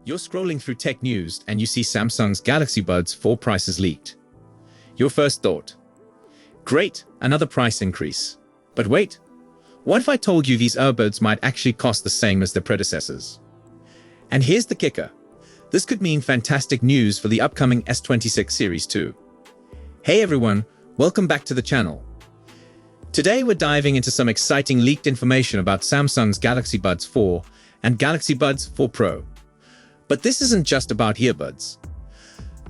You're scrolling through tech news and you see Samsung's Galaxy Buds 4 prices leaked. Your first thought: great, another price increase. But wait, what if I told you these earbuds might actually cost the same as their predecessors? And here's the kicker: this could mean fantastic news for the upcoming S26 series too. Hey everyone, welcome back to the channel. Today we're diving into some exciting leaked information about Samsung's Galaxy Buds 4 and Galaxy Buds 4 Pro. But this isn't just about earbuds.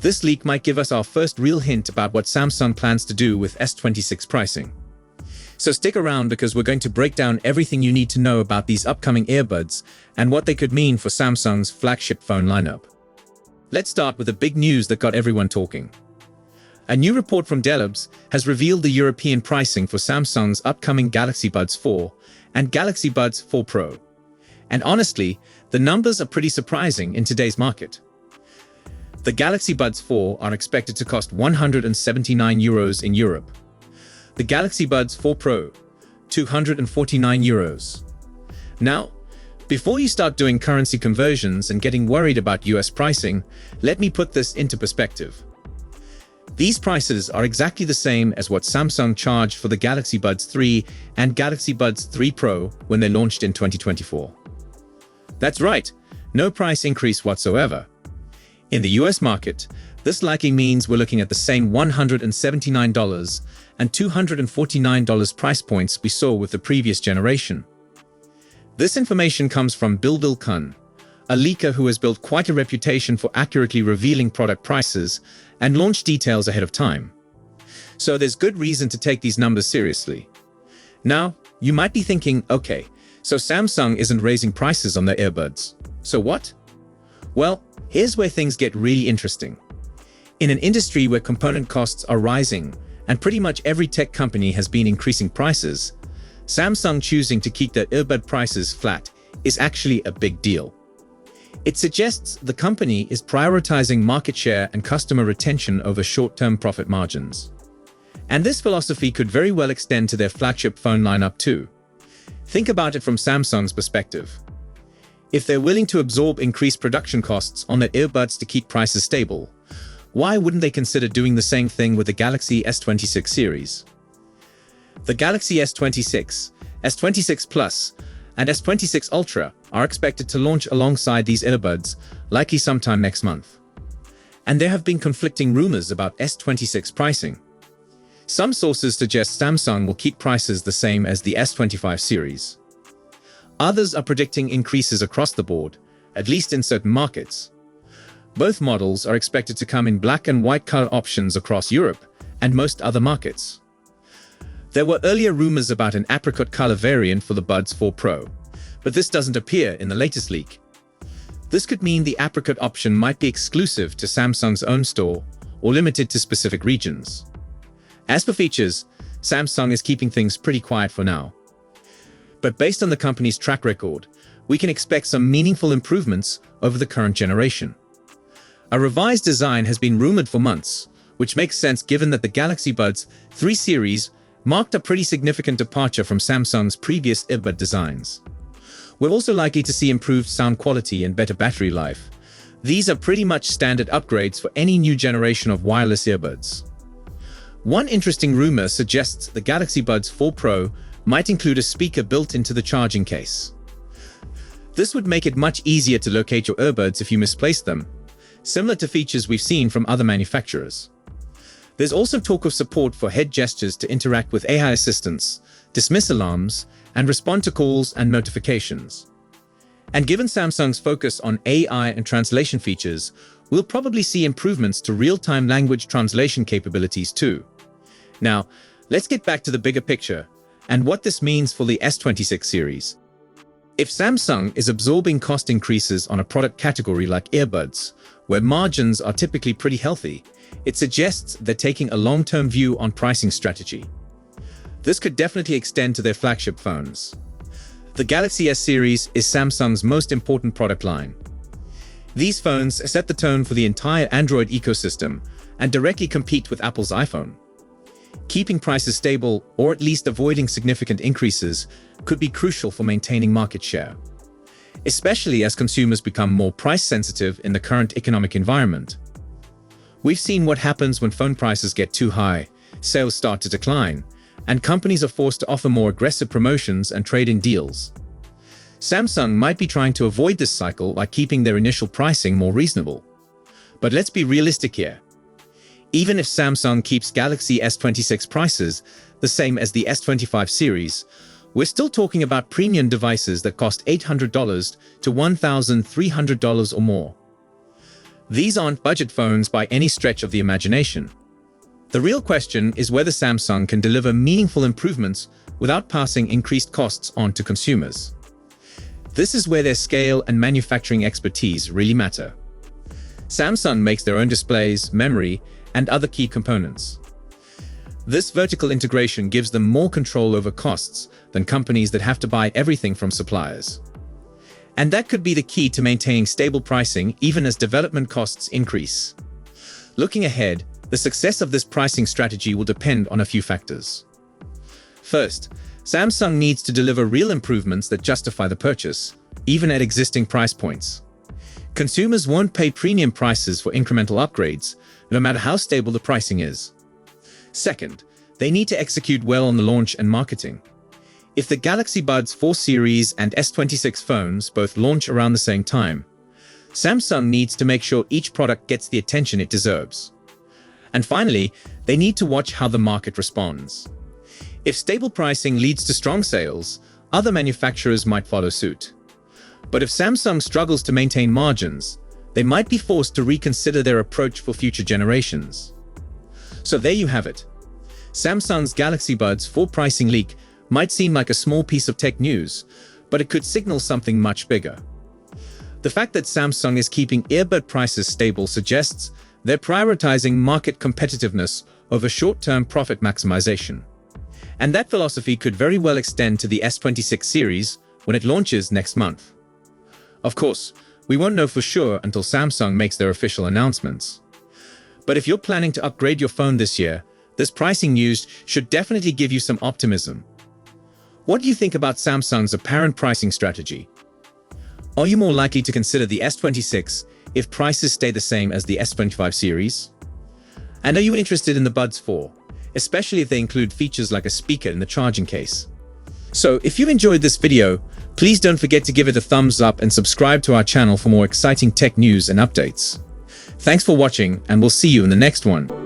This leak might give us our first real hint about what Samsung plans to do with S26 pricing. So stick around because we're going to break down everything you need to know about these upcoming earbuds and what they could mean for Samsung's flagship phone lineup. Let's start with the big news that got everyone talking. A new report from Delabs has revealed the European pricing for Samsung's upcoming Galaxy Buds 4 and Galaxy Buds 4 Pro. And honestly, the numbers are pretty surprising in today's market. The Galaxy Buds 4 are expected to cost €179 in Europe. The Galaxy Buds 4 Pro, €249. Now, before you start doing currency conversions and getting worried about US pricing, let me put this into perspective. These prices are exactly the same as what Samsung charged for the Galaxy Buds 3 and Galaxy Buds 3 Pro when they launched in 2024. That's right, no price increase whatsoever. In the US market, this likely means we're looking at the same $179 and $249 price points we saw with the previous generation. This information comes from Bilbil Kun, a leaker who has built quite a reputation for accurately revealing product prices and launch details ahead of time. So there's good reason to take these numbers seriously. Now, you might be thinking, okay, so Samsung isn't raising prices on their earbuds. So what? Well, here's where things get really interesting. In an industry where component costs are rising and pretty much every tech company has been increasing prices, Samsung choosing to keep their earbud prices flat is actually a big deal. It suggests the company is prioritizing market share and customer retention over short-term profit margins. And this philosophy could very well extend to their flagship phone lineup too. Think about it from Samsung's perspective. If they're willing to absorb increased production costs on their earbuds to keep prices stable, why wouldn't they consider doing the same thing with the Galaxy S26 series? The Galaxy S26, S26 Plus, and S26 Ultra are expected to launch alongside these earbuds, likely sometime next month. And there have been conflicting rumors about S26 pricing. Some sources suggest Samsung will keep prices the same as the S25 series. Others are predicting increases across the board, at least in certain markets. Both models are expected to come in black and white color options across Europe and most other markets. There were earlier rumors about an apricot color variant for the Buds 4 Pro, but this doesn't appear in the latest leak. This could mean the apricot option might be exclusive to Samsung's own store or limited to specific regions. As for features, Samsung is keeping things pretty quiet for now. But based on the company's track record, we can expect some meaningful improvements over the current generation. A revised design has been rumored for months, which makes sense given that the Galaxy Buds 3 series marked a pretty significant departure from Samsung's previous earbud designs. We're also likely to see improved sound quality and better battery life. These are pretty much standard upgrades for any new generation of wireless earbuds. One interesting rumor suggests the Galaxy Buds 4 Pro might include a speaker built into the charging case. This would make it much easier to locate your earbuds if you misplace them, similar to features we've seen from other manufacturers. There's also talk of support for head gestures to interact with AI assistants, dismiss alarms, and respond to calls and notifications. And given Samsung's focus on AI and translation features, we'll probably see improvements to real-time language translation capabilities too. Now, let's get back to the bigger picture and what this means for the S26 series. If Samsung is absorbing cost increases on a product category like earbuds, where margins are typically pretty healthy, it suggests they're taking a long-term view on pricing strategy. This could definitely extend to their flagship phones. The Galaxy S series is Samsung's most important product line. These phones set the tone for the entire Android ecosystem and directly compete with Apple's iPhone. Keeping prices stable or at least avoiding significant increases could be crucial for maintaining market share. especially as consumers become more price-sensitive in the current economic environment. We've seen what happens when phone prices get too high, sales start to decline, and companies are forced to offer more aggressive promotions and trade-in deals. Samsung might be trying to avoid this cycle by keeping their initial pricing more reasonable. But let's be realistic here. Even if Samsung keeps Galaxy S26 prices the same as the S25 series, we're still talking about premium devices that cost $800 to $1,300 or more. These aren't budget phones by any stretch of the imagination. The real question is whether Samsung can deliver meaningful improvements without passing increased costs on to consumers. This is where their scale and manufacturing expertise really matter. Samsung makes their own displays, memory, and other key components. This vertical integration gives them more control over costs than companies that have to buy everything from suppliers. And that could be the key to maintaining stable pricing even as development costs increase. Looking ahead, the success of this pricing strategy will depend on a few factors. First, Samsung needs to deliver real improvements that justify the purchase, even at existing price points. Consumers won't pay premium prices for incremental upgrades, no matter how stable the pricing is. Second, they need to execute well on the launch and marketing. If the Galaxy Buds 4 series and S26 phones both launch around the same time, Samsung needs to make sure each product gets the attention it deserves. And finally, they need to watch how the market responds. If stable pricing leads to strong sales, other manufacturers might follow suit. But if Samsung struggles to maintain margins, they might be forced to reconsider their approach for future generations. So there you have it. Samsung's Galaxy Buds 4 pricing leak might seem like a small piece of tech news, but it could signal something much bigger. The fact that Samsung is keeping earbud prices stable suggests they're prioritizing market competitiveness over short-term profit maximization. And that philosophy could very well extend to the S26 series when it launches next month. Of course, we won't know for sure until Samsung makes their official announcements. But if you're planning to upgrade your phone this year, this pricing news should definitely give you some optimism. What do you think about Samsung's apparent pricing strategy? Are you more likely to consider the S26 if prices stay the same as the S25 series? And are you interested in the Buds 4, especially if they include features like a speaker in the charging case? So if you've enjoyed this video, please don't forget to give it a thumbs up and subscribe to our channel for more exciting tech news and updates. Thanks for watching, and we'll see you in the next one.